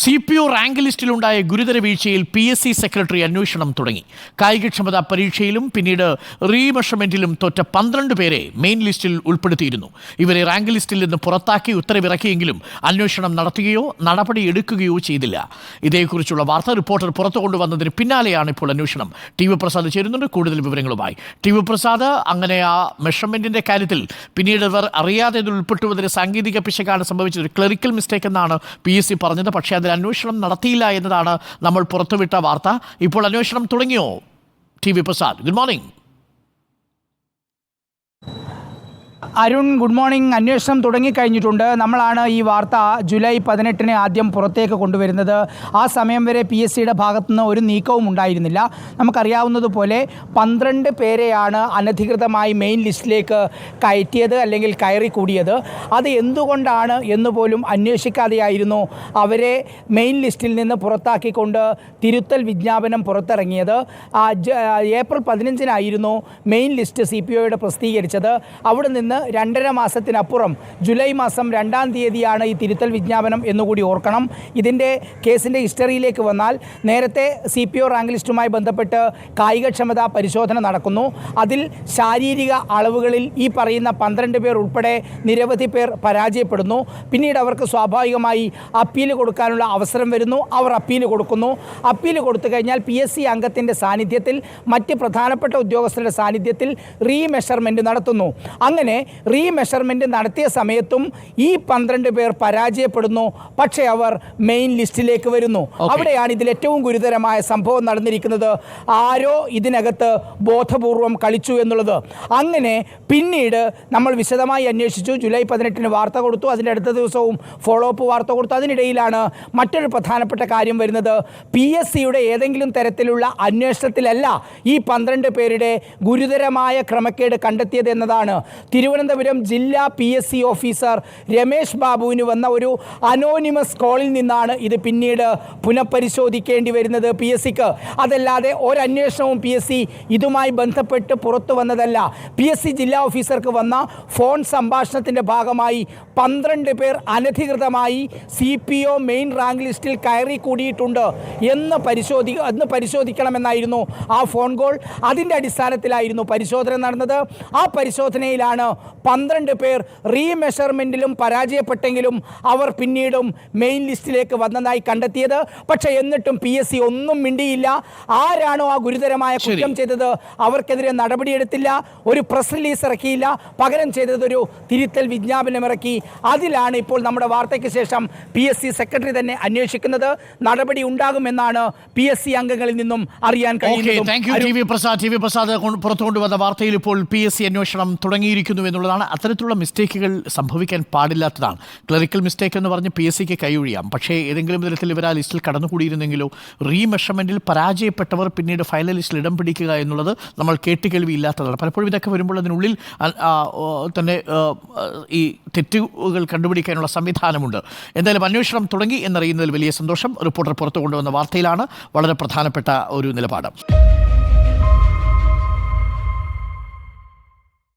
CPO rank ലിസ്റ്റിലുണ്ടായ ഗുരുതര വീഴ്ചയിൽ PSC secretary അന്വേഷണം തുടങ്ങി. കായികക്ഷമതാ പരീക്ഷയിലും പിന്നീട് റീമെഷർമെന്റിലും തോറ്റ 12 പേരെ മെയിൻ ലിസ്റ്റിൽ ഉൾപ്പെടുത്തിയിരുന്നു. ഇവരെ റാങ്ക് ലിസ്റ്റിൽ നിന്ന് പുറത്താക്കി ഉത്തരവിറക്കിയെങ്കിലും അന്വേഷണം നടത്തുകയോ നടപടിയെടുക്കുകയോ ചെയ്തില്ല. ഇതേക്കുറിച്ചുള്ള വാർത്താ റിപ്പോർട്ടർ പുറത്തു കൊണ്ടുവന്നതിന് പിന്നാലെയാണ് ഇപ്പോൾ അന്വേഷണം. TV പ്രസാദ് ചേരുന്നുണ്ട് കൂടുതൽ വിവരങ്ങളുമായി. TV പ്രസാദ്, അങ്ങനെ ആ മെഷർമെന്റിന്റെ കാര്യത്തിൽ പിന്നീട് ഇവർ അറിയാതെ ഇത് ഉൾപ്പെട്ടുവതിന് സാങ്കേതിക പിശകാണ് സംഭവിച്ചത്, ഒരു ക്ലറിക്കൽ മിസ്റ്റേക്ക് എന്നാണ് PSC പറഞ്ഞത്. പക്ഷേ അതിൽ അന്വേഷണം നടത്തിയില്ല എന്നതാണ് നമ്മൾ പുറത്തുവിട്ട വാർത്ത. ഇപ്പോൾ അന്വേഷണം തുടങ്ങിയോ? TV Prasad, good morning. Arun, good morning. അന്വേഷണം തുടങ്ങിക്കഴിഞ്ഞിട്ടുണ്ട്. നമ്മളാണ് ഈ വാർത്ത ജൂലൈ 18 ആദ്യം പുറത്തേക്ക് കൊണ്ടുവരുന്നത്. ആ സമയം വരെ PSCയുടെ ഭാഗത്തുനിന്ന് ഒരു നീക്കവും ഉണ്ടായിരുന്നില്ല. നമുക്കറിയാവുന്നതുപോലെ 12 പേരെയാണ് അനധികൃതമായി മെയിൻ ലിസ്റ്റിലേക്ക് കയറ്റിയത് അല്ലെങ്കിൽ കയറി കൂടിയത്. അത് എന്തുകൊണ്ടാണ് എന്ന് പോലും അന്വേഷിക്കാതെയായിരുന്നു അവരെ മെയിൻ ലിസ്റ്റിൽ നിന്ന് പുറത്താക്കിക്കൊണ്ട് തിരുത്തൽ വിജ്ഞാപനം പുറത്തിറങ്ങിയത്. ഏപ്രിൽ 15 മെയിൻ ലിസ്റ്റ് CPOയുടെ പ്രസിദ്ധീകരിച്ചത്. അവിടെ നിന്ന് 2.5 മാസത്തിനപ്പുറം ജൂലൈ മാസം 2-ാം തീയതിയാണ് ഈ തിരുത്തൽ വിജ്ഞാപനം എന്നുകൂടി ഓർക്കണം. ഇതിൻ്റെ കേസിൻ്റെ ഹിസ്റ്ററിയിലേക്ക് വന്നാൽ നേരത്തെ CPO റാങ്ക് ലിസ്റ്റുമായി ബന്ധപ്പെട്ട് കായികക്ഷമതാ പരിശോധന നടക്കുന്നു. അതിൽ ശാരീരിക അളവുകളിൽ ഈ പറയുന്ന 12 പേർ ഉൾപ്പെടെ നിരവധി പേർ പരാജയപ്പെടുന്നു. പിന്നീട് അവർക്ക് സ്വാഭാവികമായി അപ്പീൽ കൊടുക്കാനുള്ള അവസരം വരുന്നു. അവർ അപ്പീൽ കൊടുക്കുന്നു. അപ്പീൽ കൊടുത്തു കഴിഞ്ഞാൽ PSC അംഗത്തിൻ്റെ സാന്നിധ്യത്തിൽ, മറ്റ് പ്രധാനപ്പെട്ട ഉദ്യോഗസ്ഥരുടെ സാന്നിധ്യത്തിൽ റീമെഷർമെൻറ്റ് നടത്തുന്നു. അങ്ങനെ റീമെഷർമെൻറ്റ് നടത്തിയ സമയത്തും ഈ 12 പേർ പരാജയപ്പെടുന്നു. പക്ഷേ അവർ മെയിൻ ലിസ്റ്റിലേക്ക് വരുന്നു. അവിടെയാണ് ഇതിൽ ഏറ്റവും ഗുരുതരമായ സംഭവം നടന്നിരിക്കുന്നത്. ആരോ ഇതിനകത്ത് ബോധപൂർവം കളിച്ചു എന്നുള്ളത്. അങ്ങനെ പിന്നീട് നമ്മൾ വിശദമായി അന്വേഷിച്ചു. ജൂലൈ 18 വാർത്ത കൊടുത്തു. അതിൻ്റെ അടുത്ത ദിവസവും ഫോളോ അപ്പ് വാർത്ത കൊടുത്തു. അതിനിടയിലാണ് മറ്റൊരു പ്രധാനപ്പെട്ട കാര്യം വരുന്നത്. PSCയുടെ ഏതെങ്കിലും തരത്തിലുള്ള അന്വേഷണത്തിലല്ല ഈ 12 പേരുടെ ഗുരുതരമായ ക്രമക്കേട് കണ്ടെത്തിയത് എന്നതാണ്. തിരുവനന്തപുരം ജില്ലാ PSC ഓഫീസർ രമേശ് ബാബുവിന് വന്ന ഒരു അനോണിമസ് കോളിൽ നിന്നാണ് ഇത് പിന്നീട് പുനഃപരിശോധിക്കേണ്ടി വരുന്നത് PSCക്ക്. അതല്ലാതെ ഒരന്വേഷണവും PSC ഇതുമായി ബന്ധപ്പെട്ട് പുറത്തു വന്നതല്ല. PSC ജില്ലാ ഓഫീസർക്ക് വന്ന ഫോൺ സംഭാഷണത്തിൻ്റെ ഭാഗമായി 12 പേർ അനധികൃതമായി CPO മെയിൻ റാങ്ക് ലിസ്റ്റിൽ കയറി കൂടിയിട്ടുണ്ട് എന്ന് പരിശോധിക്കണമെന്നായിരുന്നു ആ ഫോൺ കോൾ. അതിൻ്റെ അടിസ്ഥാനത്തിലായിരുന്നു പരിശോധന നടന്നത്. ആ പരിശോധനയിലാണ് 12 പേർ റീമെഷർമെൻറ്റിലും പരാജയപ്പെട്ടെങ്കിലും അവർ പിന്നീടും മെയിൻ ലിസ്റ്റിലേക്ക് വന്നതായി കണ്ടെത്തിയത്. പക്ഷേ എന്നിട്ടും PSC ഒന്നും മിണ്ടിയില്ല. ആരാണോ ആ ഗുരുതരമായ കുറ്റം ചെയ്തത് അവർക്കെതിരെ നടപടിയെടുത്തില്ല. ഒരു പ്രസ് റിലീസ് ഇറക്കിയില്ല. പകരം ചെയ്തതൊരു തിരുത്തൽ വിജ്ഞാപനം ഇറക്കി. അതിലാണ് ഇപ്പോൾ നമ്മുടെ വാർത്തയ്ക്ക് ശേഷം PSC സെക്രട്ടറി തന്നെ അന്വേഷിക്കുന്നത്. നടപടി ഉണ്ടാകുമെന്നാണ് PSC അംഗങ്ങളിൽ നിന്നും അറിയാൻ കഴിയുന്നത്. TV പ്രസാദ് പുറത്തു കൊണ്ടുവന്ന വാർത്തയിൽ ഇപ്പോൾ PSC അന്വേഷണം തുടങ്ങിയിരിക്കുന്നു എന്നുള്ളതാണ്. അത്തരത്തിലുള്ള മിസ്റ്റേക്കുകൾ സംഭവിക്കാൻ പാടില്ലാത്തതാണ്. ക്ലറിക്കൽ മിസ്റ്റേക്ക് എന്ന് പറഞ്ഞ് PSCക്ക് കൈയൊഴിയാം. പക്ഷേ ഏതെങ്കിലും തരത്തിൽ ഇവർ ആ ലിസ്റ്റിൽ കടന്നുകൂടിയിരുന്നെങ്കിലോ റീമെഷർമെൻറ്റിൽ പരാജയപ്പെട്ടവർ പിന്നീട് ഫൈനൽ ലിസ്റ്റിൽ ഇടം പിടിക്കുക എന്നുള്ളത് നമ്മൾ കേട്ടുകേൾവിയില്ലാത്തതാണ്. പലപ്പോഴും ഇതൊക്കെ വരുമ്പോൾ അതിനുള്ളിൽ തന്നെ ഈ തെറ്റുകൾ കണ്ടുപിടിക്കാനുള്ള സംവിധാനമുണ്ട്. എന്തായാലും അന്വേഷണം തുടങ്ങി എന്നറിയുന്നതിൽ വലിയ സന്തോഷം. റിപ്പോർട്ടർ പുറത്തു കൊണ്ടുവന്ന വാർത്തയിലാണ് വളരെ പ്രധാനപ്പെട്ട ഒരു നിലപാട്.